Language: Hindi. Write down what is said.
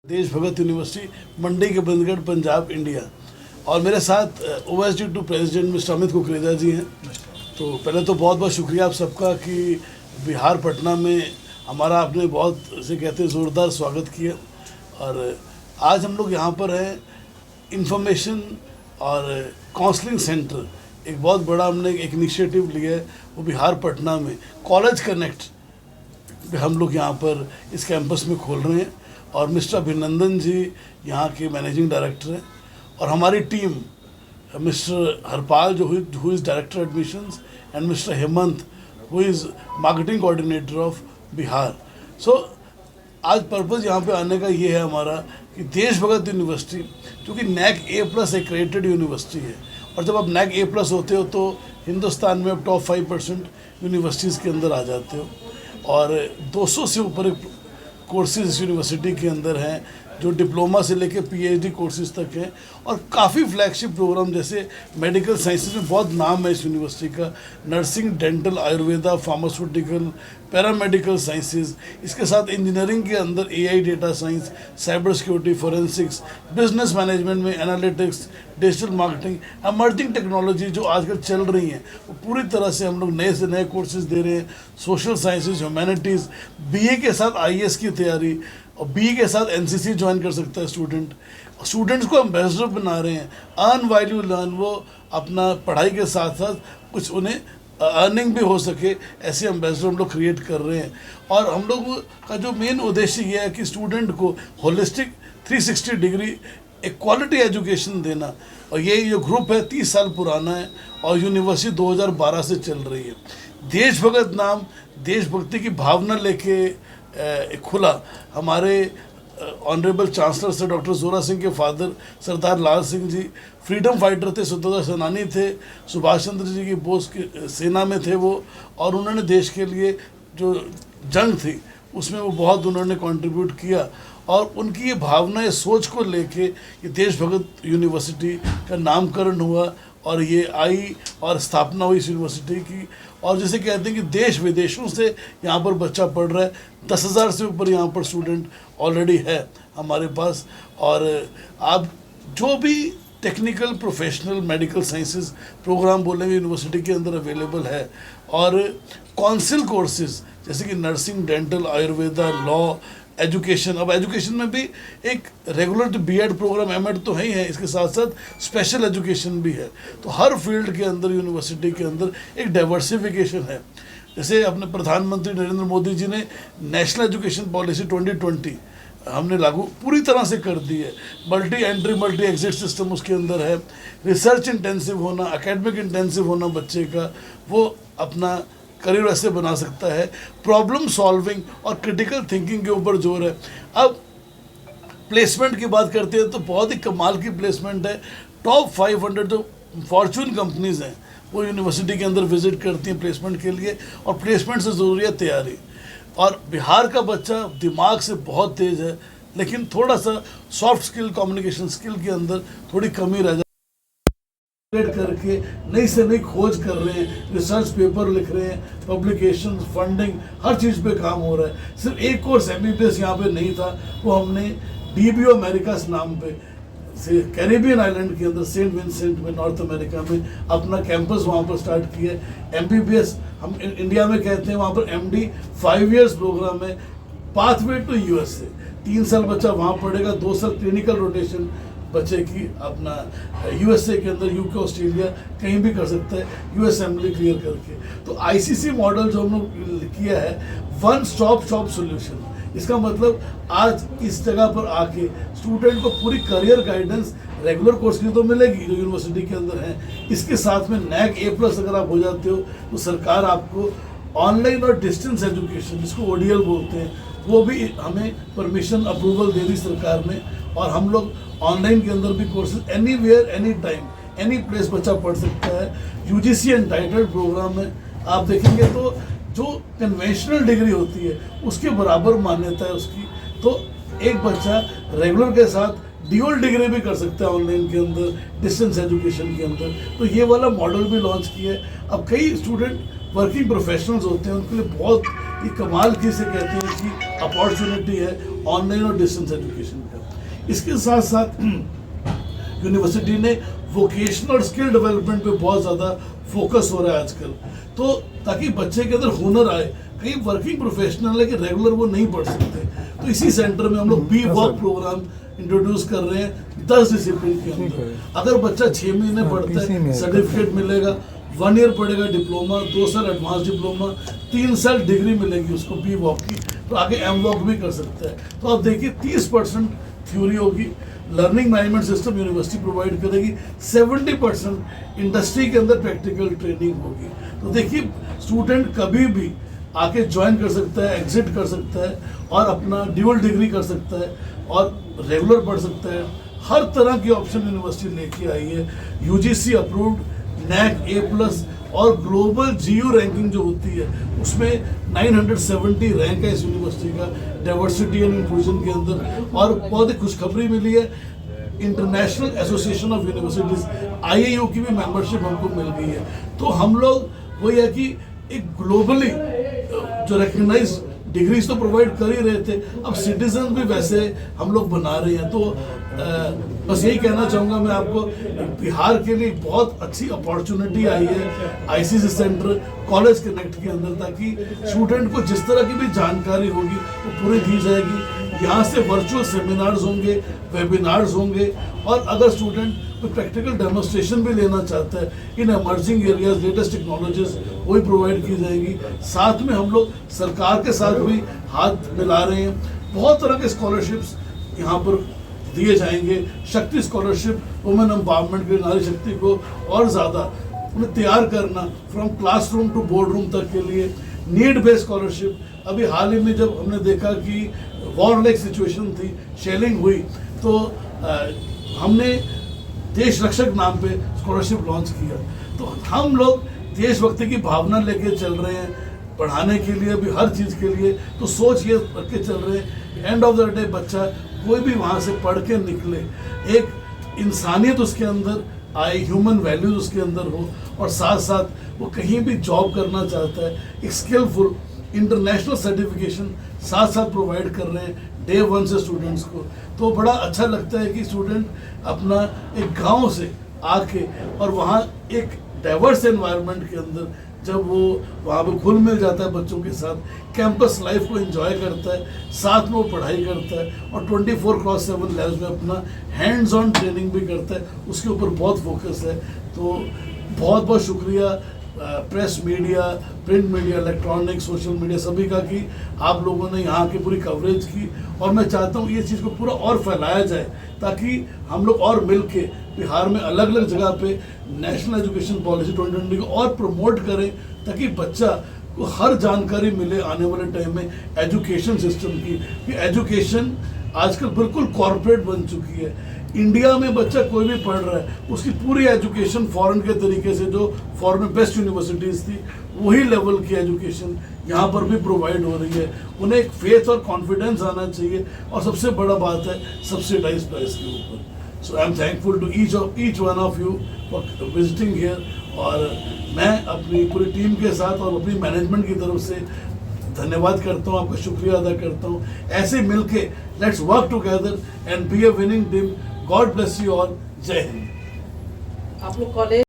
देश भगत यूनिवर्सिटी मंडी के बंदगढ़ पंजाब इंडिया। और मेरे साथ OSD 2 president mister Amit Kukreja ji हैं। तो पहले तो बहुत बहुत शुक्रिया आप सबका कि बिहार पटना में हमारा आपने बहुत से कहते हैं ज़ोरदार स्वागत किया। और आज हम लोग यहाँ पर हैं इंफॉर्मेशन और काउंसलिंग सेंटर, एक बहुत बड़ा हमने एक इनिशिएटिव लिया है वो बिहार पटना में कॉलेज कनेक्ट हम लोग यहाँ पर इस कैंपस में खोल रहे हैं। और मिस्टर अभिनंदन जी यहाँ के मैनेजिंग डायरेक्टर हैं और हमारी टीम मिस्टर हरपाल जो who is director admissions and mister Hemant who is marketing coordinator of Bihar. So आज पर्पज़ यहाँ पे आने का ये है हमारा कि देश भगत यूनिवर्सिटी क्योंकि NAC A+ एक्रेडिटेड यूनिवर्सिटी है और जब आप NAC A+ होते हो तो हिंदुस्तान में आप टॉप 5% यूनिवर्सिटीज़ के अंदर आ जाते हो। और 200 से ऊपर कोर्सेज इस यूनिवर्सिटी के अंदर हैं जो डिप्लोमा से लेकर PhD कोर्सेज तक हैं। और काफ़ी फ्लैगशिप प्रोग्राम जैसे मेडिकल साइंसेज में बहुत नाम है इस यूनिवर्सिटी का, nursing, dental, Ayurveda, pharmaceutical, paramedical sciences. इसके साथ इंजीनियरिंग के अंदर AI, data science, cyber security, forensics, business management में analytics, digital marketing, emerging technology जो आजकल चल रही हैं वो पूरी तरह से हम लोग नए से नए कोर्सेज दे रहे हैं। सोशल साइंसेज, ह्यूमैनिटीज़, BA के साथ IAS की तैयारी और BE के साथ NCC ज्वाइन कर सकता है स्टूडेंट्स को एम्बेसडर बना रहे हैं। अर्न वैल्यू लर्न, वो अपना पढ़ाई के साथ साथ कुछ उन्हें अर्निंग भी हो सके, ऐसे एम्बेसडर हम लोग क्रिएट कर रहे हैं। और हम लोग का जो मेन उद्देश्य ये है कि स्टूडेंट को होलिस्टिक 360 डिग्री एक क्वालिटी एजुकेशन देना। और ये ग्रुप है 30 साल पुराना है और यूनिवर्सिटी 2012 से चल रही है। देशभगत नाम देशभक्ति की भावना लेके खुला। हमारे ऑनरेबल चांसलर सर डॉक्टर जोरा सिंह के फादर सरदार लाल सिंह जी फ्रीडम फाइटर थे, स्वतंत्रता सेनानी थे, सुभाष चंद्र जी की बोस की सेना में थे वो। और उन्होंने देश के लिए जो जंग थी उसमें वो बहुत उन्होंने कंट्रीब्यूट किया। और उनकी ये भावना, ये सोच को लेके ये देश भगत यूनिवर्सिटी का नामकरण हुआ और ये आई और स्थापना हुई इस यूनिवर्सिटी की। और जैसे कहते हैं कि देश विदेशों से यहाँ पर बच्चा पढ़ रहा है, 10,000 से ऊपर यहाँ पर स्टूडेंट ऑलरेडी है हमारे पास। और आप जो भी technical, professional, medical sciences program बोलेंगे यूनिवर्सिटी के अंदर अवेलेबल है। और काउंसिल कोर्सेज जैसे कि nursing, dental, Ayurveda, law, education. अब एजुकेशन में भी एक रेगुलर जो B.Ed प्रोग्राम M.Ed तो है ही है, इसके साथ साथ स्पेशल एजुकेशन भी है। तो हर फील्ड के अंदर यूनिवर्सिटी के अंदर एक डाइवर्सिफिकेशन है। जैसे अपने प्रधानमंत्री नरेंद्र मोदी जी ने नेशनल एजुकेशन पॉलिसी 2020 हमने लागू पूरी तरह से कर दी है। Multi entry multi exit system उसके अंदर है। रिसर्च इंटेंसिव होना, एकेडमिक इंटेंसिव होना बच्चे का, वो अपना करियर ऐसे बना सकता है। प्रॉब्लम सॉल्विंग और क्रिटिकल थिंकिंग के ऊपर जोर है। अब प्लेसमेंट की बात करते हैं तो बहुत ही कमाल की प्लेसमेंट है। टॉप 500 जो फॉर्चून कंपनीज हैं वो यूनिवर्सिटी के अंदर विजिट करती हैं प्लेसमेंट के लिए। और प्लेसमेंट से ज़रूरी है तैयारी। और बिहार का बच्चा दिमाग से बहुत तेज़ है लेकिन थोड़ा सा सॉफ्ट स्किल, कम्युनिकेशन स्किल के अंदर थोड़ी कमी रह करके नई से नई खोज कर रहे हैं, रिसर्च पेपर लिख रहे हैं, पब्लिकेशन, फंडिंग, हर चीज़ पे काम हो रहा है। सिर्फ एक कोर्स MBBS यहाँ पे नहीं था, वो हमने DBO अमेरिकास नाम पे से कैरिबियन आइलैंड के अंदर सेंट विंसेंट में नॉर्थ अमेरिका में अपना कैंपस वहाँ पर स्टार्ट किया है। MBBS हम इंडिया में कहते हैं, वहाँ पर MD 5 years प्रोग्राम है। पाथवे टू USA 3 साल बच्चा वहाँ पढ़ेगा, 2 साल क्लिनिकल रोटेशन बच्चे की अपना USA के अंदर, UK, ऑस्ट्रेलिया कहीं भी कर सकता है US असेंबली क्लियर करके। तो ICC मॉडल जो हम लोग किया है, वन स्टॉप शॉप सोल्यूशन। इसका मतलब आज इस जगह पर आके स्टूडेंट को पूरी करियर गाइडेंस रेगुलर कोर्स की तो मिलेगी जो यूनिवर्सिटी के अंदर है। इसके साथ में NAC A+ अगर आप हो जाते हो तो सरकार आपको ऑनलाइन और डिस्टेंस एजुकेशन जिसको ODL बोलते हैं वो भी हमें परमिशन अप्रूवल दे दी सरकार ने। और हम लोग ऑनलाइन के अंदर भी courses anywhere, any time, any place बच्चा पढ़ सकता है। UGC एंटाइटल्ड प्रोग्राम है। आप देखेंगे तो जो कन्वेंशनल डिग्री होती है उसके बराबर मान्यता है उसकी। तो एक बच्चा रेगुलर के साथ ड्यूअल डिग्री भी कर सकता है ऑनलाइन के अंदर, डिस्टेंस एजुकेशन के अंदर। तो ये वाला मॉडल भी लॉन्च किया है। अब कई स्टूडेंट वर्किंग प्रोफेशनल्स होते हैं उनके लिए बहुत ही कमाल की से कहते हैं कि अपॉर्चुनिटी है ऑनलाइन और डिस्टेंस एजुकेशन का। इसके साथ साथ यूनिवर्सिटी ने वोकेशनल और स्किल डेवलपमेंट पे बहुत ज़्यादा फोकस हो रहा है आजकल, तो ताकि बच्चे के अंदर हुनर आए। कई वर्किंग प्रोफेशनल है कि रेगुलर वो नहीं पढ़ सकते, तो इसी सेंटर में हम लोग बी वॉक प्रोग्राम इंट्रोड्यूस कर रहे हैं 10 डिसिप्लिन के अंदर। अगर बच्चा 6 महीने पढ़ता है सर्टिफिकेट मिलेगा, 1 ईयर पढ़ेगा डिप्लोमा, 2 साल एडवांस डिप्लोमा, 3 साल डिग्री मिलेगी उसको बी वॉक की, तो आगे एम वॉक भी कर सकता है। तो आप देखिए 30% थ्योरी होगी, learning management system university provide करेगी, 70% इंडस्ट्री के अंदर प्रैक्टिकल ट्रेनिंग होगी। तो देखिए स्टूडेंट कभी भी आके ज्वाइन कर सकता है, एग्जिट कर सकता है और अपना ड्यूअल डिग्री कर सकता है और रेगुलर पढ़ सकता है। हर तरह की ऑप्शन यूनिवर्सिटी लेके आई है, यूजीसी अप्रूव्ड, NAC A+ और ग्लोबल GU रैंकिंग जो होती है उसमें 970 रैंक है इस यूनिवर्सिटी का डाइवर्सिटी एंड इंक्लूजन के अंदर। और बहुत ही खुशखबरी मिली है, international association of universities IAU की भी मेंबरशिप हमको मिल गई है। तो हम लोग वही है कि एक ग्लोबली जो रिकग्नाइज डिग्रीज तो प्रोवाइड कर ही रहे थे, अब सिटीजन भी वैसे हम लोग बना रहे हैं। तो बस यही कहना चाहूँगा मैं आपको, बिहार के लिए बहुत अच्छी अपॉर्चुनिटी आई है ICC सेंटर कॉलेज कनेक्ट के अंदर, ताकि स्टूडेंट को जिस तरह की भी जानकारी होगी वो पूरी दी जाएगी। यहाँ से वर्चुअल सेमिनार्स होंगे, वेबिनार्स होंगे, और अगर स्टूडेंट कोई प्रैक्टिकल डेमोन्स्ट्रेशन भी लेना चाहता है इन एमर्जिंग एरियाज, लेटेस्ट टेक्नोलॉजीज वो भी प्रोवाइड की जाएगी। साथ में हम लोग सरकार के साथ भी हाथ मिला रहे हैं, बहुत तरह के स्कॉलरशिप्स यहाँ पर दिए जाएंगे। शक्ति स्कॉलरशिप वुमेन एम्पावरमेंट के, नारी शक्ति को और ज़्यादा उन्हें तैयार करना from classroom to board room तक के लिए। नीड बेस्ड स्कॉलरशिप, अभी हाल ही में जब हमने देखा कि वॉर लाइक सिचुएशन थी, शेलिंग हुई, तो हमने देश रक्षक नाम पे स्कॉलरशिप लॉन्च किया। तो हम लोग देशभक्ति की भावना लेके चल रहे हैं पढ़ाने के लिए भी, हर चीज़ के लिए। तो सोच ये रख के चल रहे हैं एंड ऑफ द डे बच्चा कोई भी वहाँ से पढ़ के निकले, एक इंसानियत उसके अंदर आए, ह्यूमन वैल्यूज उसके अंदर हो, और साथ साथ वो कहीं भी जॉब करना चाहता है, एक स्किलफुल इंटरनेशनल सर्टिफिकेशन साथ साथ प्रोवाइड कर रहे हैं डे 1 से स्टूडेंट्स को। तो बड़ा अच्छा लगता है कि स्टूडेंट अपना एक गांव से आके और वहाँ एक डाइवर्स एनवायरनमेंट के अंदर जब वो वहाँ पे घुल मिल जाता है बच्चों के साथ, कैंपस लाइफ को एंजॉय करता है, साथ में वो पढ़ाई करता है और 24/7 लैब्स में अपना हैंड्स ऑन ट्रेनिंग भी करता है, उसके ऊपर बहुत फोकस है। तो बहुत बहुत शुक्रिया press media, print media, electronic, social media सभी का कि आप लोगों ने यहाँ की पूरी कवरेज की। और मैं चाहता हूँ ये चीज़ को पूरा और फैलाया जाए ताकि हम लोग और मिल के बिहार में अलग अलग जगह पे नेशनल एजुकेशन पॉलिसी 2020 को और प्रमोट करें, ताकि बच्चा को हर जानकारी मिले आने वाले टाइम में एजुकेशन सिस्टम की। कि एजुकेशन आजकल बिल्कुल कॉर्पोरेट बन चुकी है। इंडिया में बच्चा कोई भी पढ़ रहा है, उसकी पूरी एजुकेशन फॉरेन के तरीके से, जो फॉरेन में बेस्ट यूनिवर्सिटीज़ थी वही लेवल की एजुकेशन यहाँ पर भी प्रोवाइड हो रही है। उन्हें एक फेथ और कॉन्फिडेंस आना चाहिए, और सबसे बड़ा बात है सब्सिडाइज प्राइस के ऊपर। So I am thankful to each one of you for visiting here. और मैं अपनी पूरी टीम के साथ और अपनी मैनेजमेंट की तरफ से धन्यवाद करता हूँ, आपका शुक्रिया अदा करता हूँ। ऐसे मिलके let's work together and be a winning team. God bless you all. जय हिंद। आप लोग कॉलेज